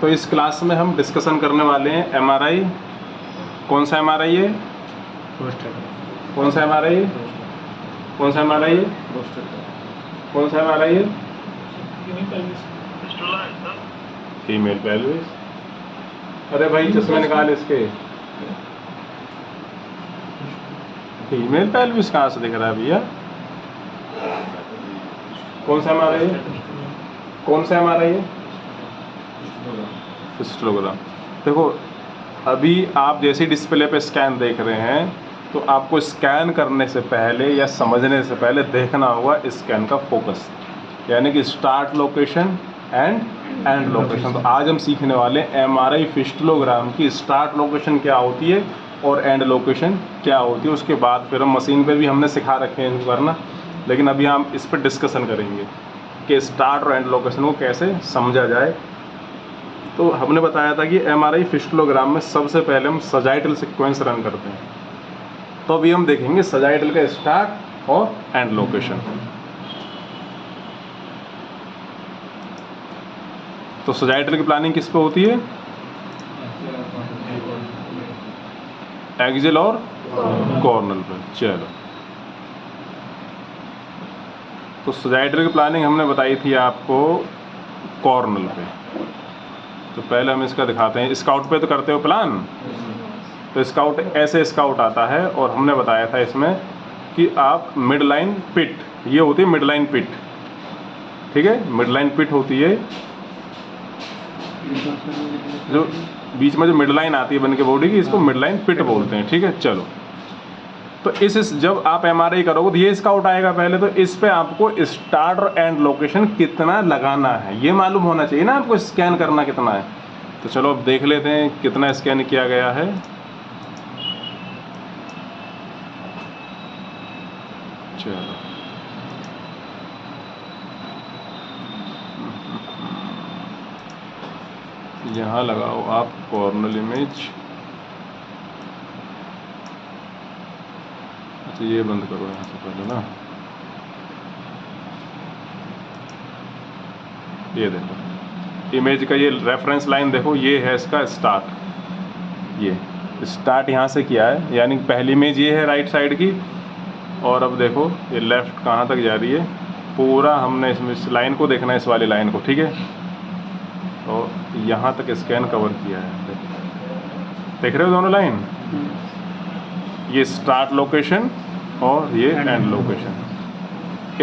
तो इस क्लास में हम डिस्कशन करने वाले हैं एमआरआई। कौन सा एमआरआई है? कौन सा एमआरआई है? कौन सा एमआरआई है? कौन सा एमआरआई है? Female pelvis. अरे भाई चश्मे निकाल इसके। फीमेल पेल्विस कहाँ से दिख रहा है भैया? कौन सा एमआरआई है? कौन सा एमआरआई है? फिस्टुलोग्राम। देखो अभी आप जैसे डिस्प्ले पे स्कैन देख रहे हैं तो आपको स्कैन करने से पहले या समझने से पहले देखना होगा स्कैन का फोकस, यानी कि start location and end location. तो आज हम सीखने वाले हैं एमआरआई फिस्टुलोग्राम की स्टार्ट लोकेशन क्या होती है और एंड लोकेशन क्या होती है। उसके बाद फिर हम मशीन पे भी हमने सिखा रखे हैं इनको करना, लेकिन अभी हम इस पर डिस्कशन करेंगे कि स्टार्ट और एंड लोकेशन को कैसे समझा जाए। तो हमने बताया था कि एमआरआई फिस्टुलोग्राम में सबसे पहले हम सजाइटल सीक्वेंस रन करते हैं। तो अभी हम देखेंगे सजाइटल का स्टार्ट और एंड लोकेशन। तो सजाइटल की प्लानिंग किस पे होती है? एक्सियल और कॉर्नल पे। चलो, तो सजाइटल की प्लानिंग हमने बताई थी आपको कॉर्नल पे। तो पहले हम इसका दिखाते हैं। स्काउट पे तो करते हो प्लान। तो स्काउट ऐसे स्काउट आता है और हमने बताया था इसमें कि आप मिड लाइन पिट, ये होती है मिड लाइन पिट, ठीक है। मिड लाइन पिट होती है जो बीच में जो मिड लाइन आती है बन के बॉडी की, इसको मिड लाइन पिट बोलते हैं, ठीक है। चलो, तो इस जब आप एमआरआई करोगे तो ये स्काउट आएगा पहले, तो इस पे आपको स्टार्ट और एंड लोकेशन कितना लगाना है ये मालूम होना चाहिए ना आपको, स्कैन करना कितना है। तो चलो अब देख लेते हैं कितना स्कैन किया गया है। चलो, यहाँ लगाओ आप कॉर्नल इमेज। अच्छा, ये बंद करो यहाँ से पहले ना। ये देखो इमेज का ये रेफरेंस लाइन देखो, ये है इसका स्टार्ट। ये स्टार्ट यहाँ से किया है, यानी पहली इमेज ये है राइट साइड की, और अब देखो ये लेफ्ट कहाँ तक जा रही है। पूरा हमने इसमें इस लाइन को देखना है, इस वाली लाइन को, ठीक है। और यहाँ तक स्कैन कवर किया है, देख रहे हो दोनों लाइन। ये स्टार्ट लोकेशन और ये एंड लोकेशन।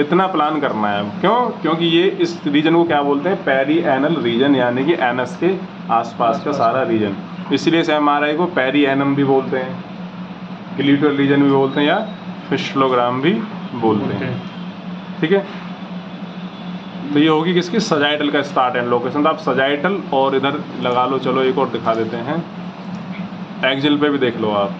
इतना प्लान करना है। क्यों? क्योंकि ये इस रीजन को क्या बोलते हैं? पेरी एनल रीजन, यानी कि एनस के आसपास का सारा रीजन। इसलिए इस एमआरआई को पेरी एनम भी बोलते हैं, ग्लिटरल रीजन भी बोलते हैं, या फिस्टुलोग्राम भी बोलते हैं, ठीक है। तो ये होगी किसकी? सजाइटल का स्टार्ट एंड लोकेशन। तो आप सजाइटल और इधर लगा लो। चलो एक और दिखा देते हैं, एक्सियल पे भी देख लो आप।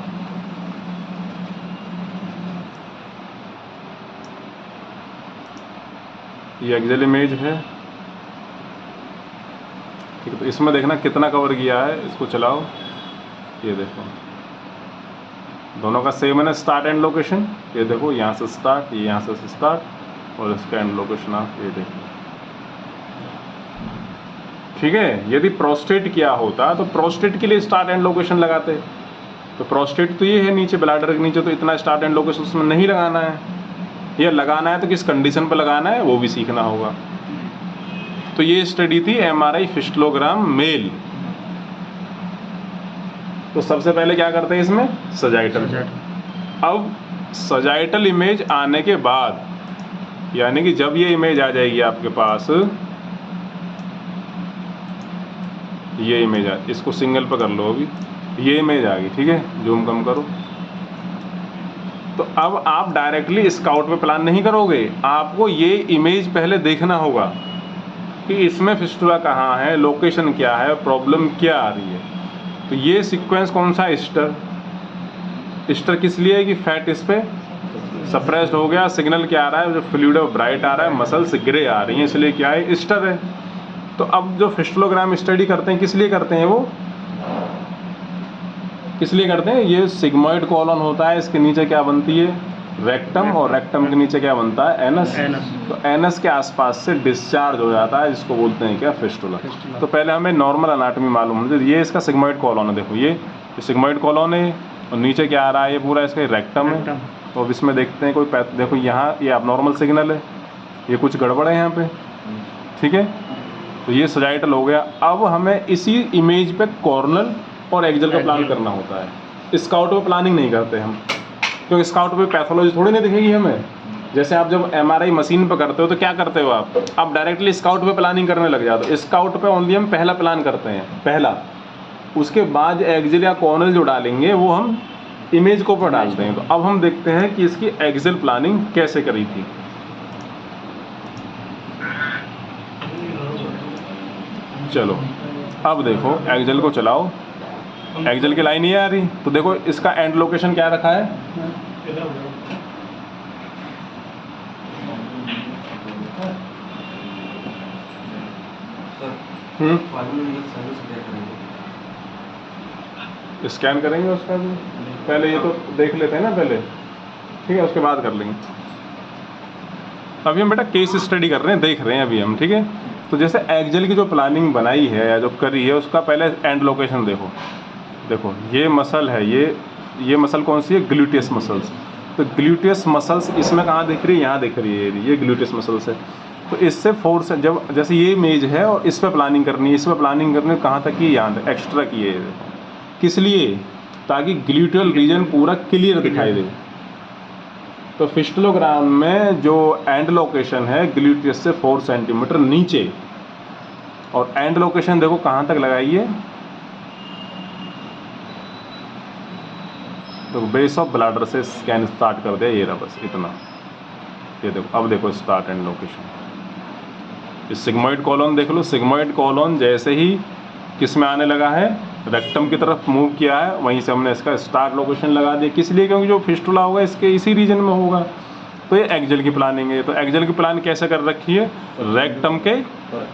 ये एक्सियल इमेज है, ठीक है। तो इसमें देखना कितना कवर किया है, इसको चलाओ। ये देखो दोनों का सेम है ना, स्टार्ट एंड लोकेशन। ये देखो यहाँ से स्टार्ट, ये यहाँ से स्टार्ट, और इसका एंड लोकेशन आप ये देखो, ठीक है। यदि प्रोस्टेट किया होता तो प्रोस्टेट के लिए स्टार्ट एंड लोकेशन लगाते। तो प्रोस्टेट तो ये है नीचे, ब्लैडर के नीचे, तो इतना स्टार्ट एंड लोकेशन उसमें नहीं लगाना है। ये लगाना है तो किस कंडीशन पर लगाना है वो भी सीखना होगा। तो ये स्टडी थी एमआरआई फिस्टुलोग्राम मेल। तो सबसे पहले क्या करते हैं इसमें? सजाइटल। अब सजाइटल इमेज आने के बाद, यानी कि जब ये इमेज आ जाएगी आपके पास, ये इमेज आ, इसको सिंगल पर कर लो अभी, ये इमेज आ गई, ठीक है। जूम कम करो। तो अब आप डायरेक्टली स्काउट पे प्लान नहीं करोगे, आपको ये इमेज पहले देखना होगा कि इसमें फिस्टुला कहाँ है, लोकेशन क्या है, प्रॉब्लम क्या आ रही है। तो ये सीक्वेंस कौन सा? ईस्टर। ईस्टर किस लिए है कि फैट इस पे सप्रेस्ड हो गया, सिग्नल क्या आ रहा है? जो फ्लूइड है ब्राइट आ रहा है, मसल्स ग्रे आ रही हैं, इसलिए क्या है? ईस्टर है। तो अब जो फिस्टुलोग्राम स्टडी करते हैं, किस लिए करते हैं? वो किस लिए करते हैं? ये सिग्मोइड कॉलन होता है, इसके नीचे क्या बनती है? रेक्टम, और रेक्टम के नीचे क्या बनता है, एनस। तो एनस के आसपास से डिस्चार्ज हो जाता है, जिसको बोलते हैं क्या, फिस्टुला। तो पहले हमें नॉर्मल अनाटमी मालूम होनी चाहिए। ये इसका सिग्मोइड कॉलम है, देखो ये सिग्मोइड कॉलम है, और नीचे क्या आ रहा है, ये पूरा इसका रेक्टम है। तो अब इसमें देखते हैं कोई देखो यहाँ ये abnormal सिग्नल है, ये कुछ गड़बड़ है यहाँ पे, ठीक है। तो ये सजाइटल हो गया। अब हमें इसी इमेज पे कॉर्नल और एक्सल का प्लान करना होता है। स्काउट पे प्लानिंग नहीं करते हम, क्योंकि स्काउट पे पैथोलॉजी थोड़ी नहीं दिखेगी हमें। जैसे आप जब MRI मशीन पे करते हो तो क्या करते हो आप डायरेक्टली स्काउट पे प्लानिंग करने लग जाते हो। स्काउट पे ओनली हम पहला प्लान करते हैं, पहला, उसके बाद एक्सल या कॉर्नल जो डालेंगे वो हम इमेज को पर डालते हैं। तो अब हम देखते हैं कि इसकी एक्सल प्लानिंग कैसे करी थी। चलो अब देखो एक्सल को चलाओ, एक्सल की लाइन ये आ रही। तो देखो इसका एंड लोकेशन क्या रखा है, स्कैन करेंगे उसका भी, पहले ये तो देख लेते हैं ना पहले, ठीक है, उसके बाद कर लेंगे। अभी हम बेटा केस स्टडी कर रहे हैं, देख रहे हैं अभी हम, ठीक है। तो जैसे एक्सल की जो प्लानिंग बनाई है या जो करी है, उसका पहले एंड लोकेशन देखो। देखो ये मसल है, ये मसल कौन सी है, ग्लूटियस मसल्स। तो ग्लूटियस मसल्स इसमें कहाँ दिख रही है, यहाँ दिख रही है, ये ग्लूटियस मसल्स है। तो इससे फोर्स, जब जैसे ये इमेज है और इस पर प्लानिंग करनी है, इस पर प्लानिंग करनी है, कहाँ तक की, यहाँ एक्स्ट्रा की है। किस लिए, ताकि ग्लूटियल रीजन पूरा क्लियर दिखाई दे। तो फिस्टुलोग्राम में जो एंड लोकेशन है ग्लूटियस से 4 सेंटीमीटर नीचे, और एंड लोकेशन देखो कहाँ तक लगाई है, तो बेस ऑफ ब्लैडर से स्कैन स्टार्ट कर दिया, ये रहा बस इतना। ये देखो, अब देखो स्टार्ट एंड लोकेशन। इस सिग्मोइड कॉलम देख लो, सिग्मोइड कॉलम जैसे ही किस में आने लगा है, रेक्टम की तरफ मूव किया है, वहीं से हमने इसका स्टार्ट लोकेशन लगा दिया। किस लिए, क्योंकि जो फिस्टुला होगा इसके इसी रीजन में होगा। तो ये एक्सल की प्लानिंग है। तो एक्सल की प्लान कैसे कर रखी है, रेक्टम के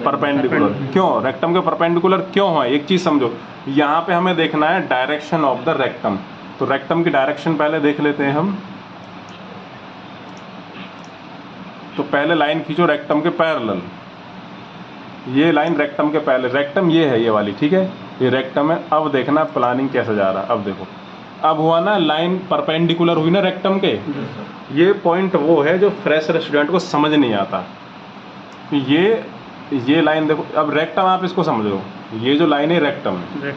परपेंडिकुलर। क्यों रेक्टम के परपेंडिकुलर क्यों है, एक चीज़ समझो, यहाँ पे हमें देखना है डायरेक्शन ऑफ द रेक्टम। तो रेक्टम की डायरेक्शन पहले देख लेते हैं हम। तो पहले लाइन खींचो रेक्टम के पैरेलल, ये लाइन रेक्टम के पहले, रेक्टम ये है, ये वाली, ठीक है, ये रेक्टम है। अब देखना प्लानिंग कैसे जा रहा है। अब देखो, अब हुआ ना लाइन परपेंडिकुलर हुई ना रेक्टम के। ये पॉइंट वो है जो फ्रेशर स्टूडेंट को समझ नहीं आता। ये लाइन देखो, अब रेक्टम आप इसको समझो, ये जो लाइन है रेक्टम है।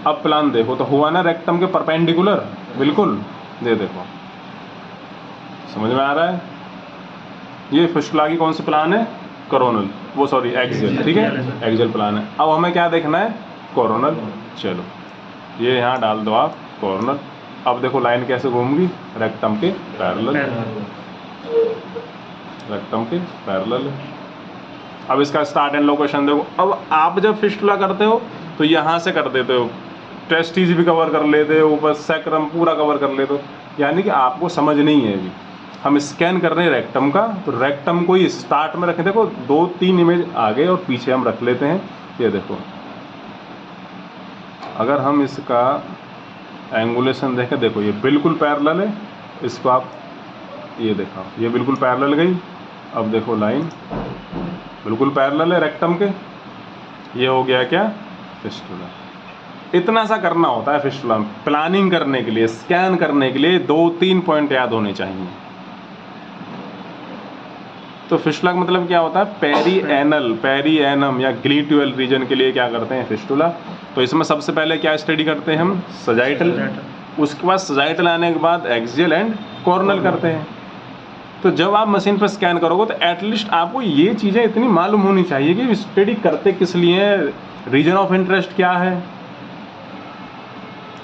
अब प्लान देखो, तो हुआ ना रेक्टम के परपेंडिकुलर, बिल्कुल, ये देखो, समझ में आ रहा है। ये फिस्टुला की कौन सी प्लान है, कोरोनल, वो सॉरी एक्सल, ठीक है, एक्सल प्लान है। अब हमें क्या देखना है, कोरोनल। चलो ये यहाँ डाल दो आप, कोरोनल। अब देखो लाइन कैसे घूमगी, रेक्टम के पैरेलल, रेक्टम के पैरेलल। अब इसका स्टार्ट एंड लोकेशन देखो। अब आप जब फिस्टुला करते हो तो यहाँ से कर देते हो, टेस्टिस भी कवर कर लेते हो, ऊपर सैक्रम पूरा कवर कर लेते हो, यानी कि आपको समझ नहीं है। अभी हम स्कैन कर रहे हैं रेक्टम का, तो रेक्टम को ही स्टार्ट में रखें। देखो 2-3 इमेज आगे और पीछे हम रख लेते हैं। ये देखो, अगर हम इसका एंगुलेशन देखें, देखो ये बिल्कुल पैरेलल है, इसको आप ये देखो, ये बिल्कुल पैरेलल गई। अब देखो लाइन बिल्कुल पैरेलल है रेक्टम के, ये हो गया क्या, फिस्टुला। इतना सा करना होता है फिस्टुला में। प्लानिंग करने के लिए, स्कैन करने के लिए 2-3 पॉइंट याद होने चाहिए। तो फिस्टुला का मतलब क्या होता है, पेरीएनम या ग्लूटियल रीजन के लिए क्या करते हैं, फिस्टुला। तो इसमें सबसे पहले क्या स्टडी करते हैं हम, सजाइटल। उसके बाद सजाइटल आने के बाद एक्सियल एंड कॉर्नल करते हैं। तो जब आप मशीन पर स्कैन करोगे तो एटलीस्ट आपको ये चीज़ें इतनी मालूम होनी चाहिए कि स्टडी करते किस लिए, रीजन ऑफ इंटरेस्ट क्या है।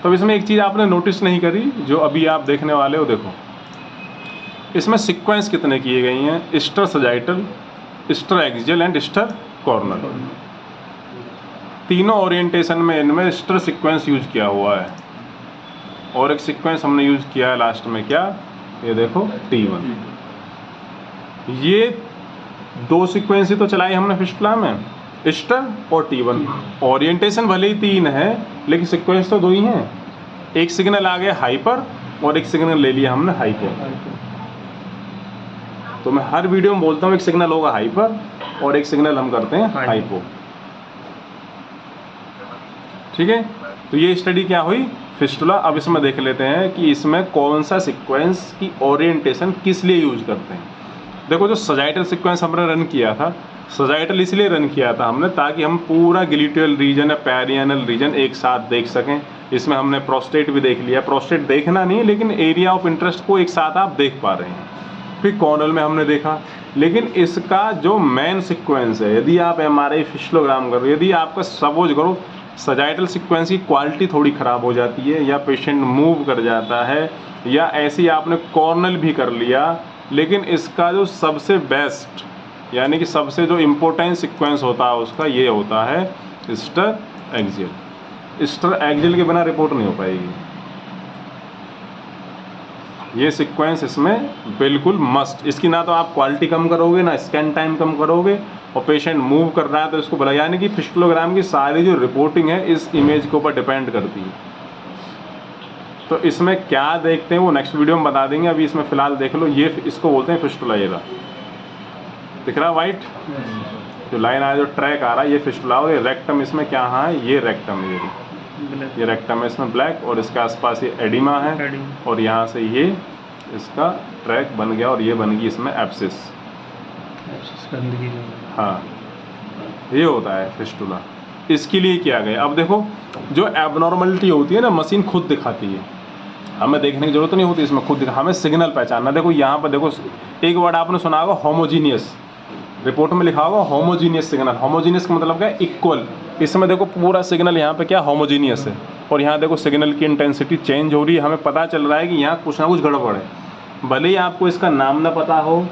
तो इसमें एक चीज़ आपने नोटिस नहीं करी, जो अभी आप देखने वाले हो। देखो इसमें सीक्वेंस कितने किए गई हैं, STIR sagittal, STIR axial and STIR coronal. तीनों ओरिएंटेशन में इनमें स्टर सीक्वेंस यूज किया हुआ है। और एक सीक्वेंस हमने यूज किया है लास्ट में, क्या, ये देखो T1। ये 2 सीक्वेंस ही तो चलाई हमने फिस्टुला में, स्टर और T1। ओरिएंटेशन भले ही 3 है, लेकिन सीक्वेंस तो 2 ही हैं। एक सिग्नल आ गया हाइपर और एक सिग्नल ले लिया हमने हाइपो। तो मैं हर वीडियो में बोलता हूँ एक सिग्नल होगा हाइपर और एक सिग्नल हम करते हैं हाइपो। ठीक है, तो ये स्टडी क्या हुई, फिस्टुला। अब इसमें देख लेते हैं कि इसमें कौन सा सीक्वेंस की ओरिएंटेशन किस लिए यूज करते हैं। देखो, जो सजाइटल सीक्वेंस हमने रन किया था, सजाइटल इसलिए रन किया था हमने ताकि हम पूरा ग्लूटियल रीजन या पेरियानल रीजन एक साथ देख सकें। इसमें हमने प्रोस्टेट भी देख लिया, प्रोस्टेट देखना नहीं है लेकिन एरिया ऑफ इंटरेस्ट को एक साथ आप देख पा रहे हैं। फिर कॉर्नल में हमने देखा, लेकिन इसका जो मेन सीक्वेंस है, यदि आप एमआरआई फिस्टुलोग्राम करो, यदि आपका सपोज करो सजाइटल सीक्वेंस की क्वालिटी थोड़ी ख़राब हो जाती है या पेशेंट मूव कर जाता है या ऐसी आपने कॉर्नल भी कर लिया, लेकिन इसका जो सबसे बेस्ट यानी कि सबसे जो इम्पोर्टेंट सीक्वेंस होता है उसका ये होता है स्टर एक्सियल। स्टर एक्सियल के बिना रिपोर्ट नहीं हो पाएगी। ये सीक्वेंस इसमें बिल्कुल मस्ट। इसकी ना तो आप क्वालिटी कम करोगे ना स्कैन टाइम कम करोगे, और पेशेंट मूव कर रहा है तो इसको भला, यानी कि फिस्टुलोग्राम की सारी जो रिपोर्टिंग है इस इमेज के ऊपर डिपेंड करती है। तो इसमें क्या देखते हैं वो नेक्स्ट वीडियो में बता देंगे। अभी इसमें फिलहाल देख लो, ये इसको बोलते हैं फिस्टुला। ये दिख रहा है वाइट जो लाइन आया, जो ट्रैक आ रहा है, ये फिस्टुला। और ये रेक्टम इसमें क्या है, ये रेक्टम है, ये रेक्टम है इसमें ब्लैक, और इसके आसपास ये एडिमा है, और यहाँ से ये इसका ट्रैक बन गया और ये बन गई इसमें एब्सिस। हाँ, ये होता है फिस्टुला। इसके लिए किया गया। अब देखो, जो एबनॉर्मलिटी होती है ना, मशीन खुद दिखाती है, हमें देखने की जरूरत नहीं होती, इसमें खुद हमें सिग्नल पहचानना। देखो यहाँ पर देखो, एक वर्ड आपने सुना होगा होमोजीनियस, रिपोर्ट में लिखा होगा होमोजीनियस सिग्नल। होमोजीनियस का मतलब क्या है, इक्वल। इसमें देखो पूरा सिग्नल यहाँ पे क्या होमोजीनियस है, और यहाँ देखो सिग्नल की इंटेंसिटी चेंज हो रही है। हमें पता चल रहा है कि यहाँ कुछ ना कुछ गड़बड़ है। भले ही आपको इसका नाम ना पता हो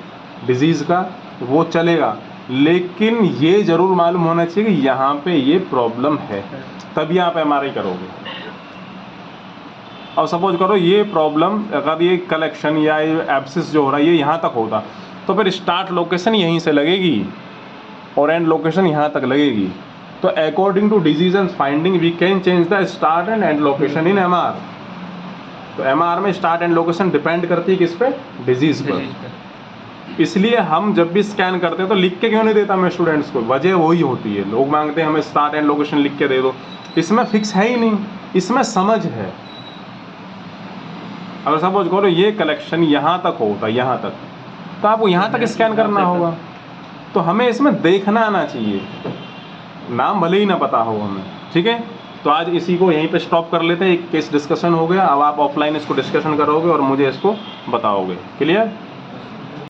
डिजीज़ का, वो चलेगा, लेकिन ये ज़रूर मालूम होना चाहिए कि यहाँ पे ये प्रॉब्लम है, तभी आप एमआरआई करोगे। अब सपोज करो ये प्रॉब्लम, अगर ये कलेक्शन या ये एब्सिस जो हो रहा है ये यहाँ तक होता, तो फिर स्टार्ट लोकेशन यहीं से लगेगी और एंड लोकेशन यहाँ तक लगेगी। तो according to disease and finding we can change the start and end location in MR. तो एमआर में स्टार्ट एंड लोकेशन डिपेंड करती है किस पे, डिजीज पर। इसलिए हम जब भी स्कैन करते हैं तो लिख के क्यों नहीं देता मैं स्टूडेंट्स को, वजह वही होती है। लोग मांगते हैं हमें स्टार्ट एंड लोकेशन लिख के दे दो, इसमें फिक्स है ही नहीं, इसमें समझ है। अगर सपोज करो ये कलेक्शन यहाँ तक होता, यहाँ तक, तो आपको यहाँ तक स्कैन करना होगा। तो हमें इसमें देखना आना चाहिए, नाम भले ही ना पता हो हमें। ठीक है, तो आज इसी को यहीं पे स्टॉप कर लेते हैं। एक केस डिस्कशन हो गया, अब आप ऑफलाइन इसको डिस्कशन करोगे और मुझे इसको बताओगे। क्लियर?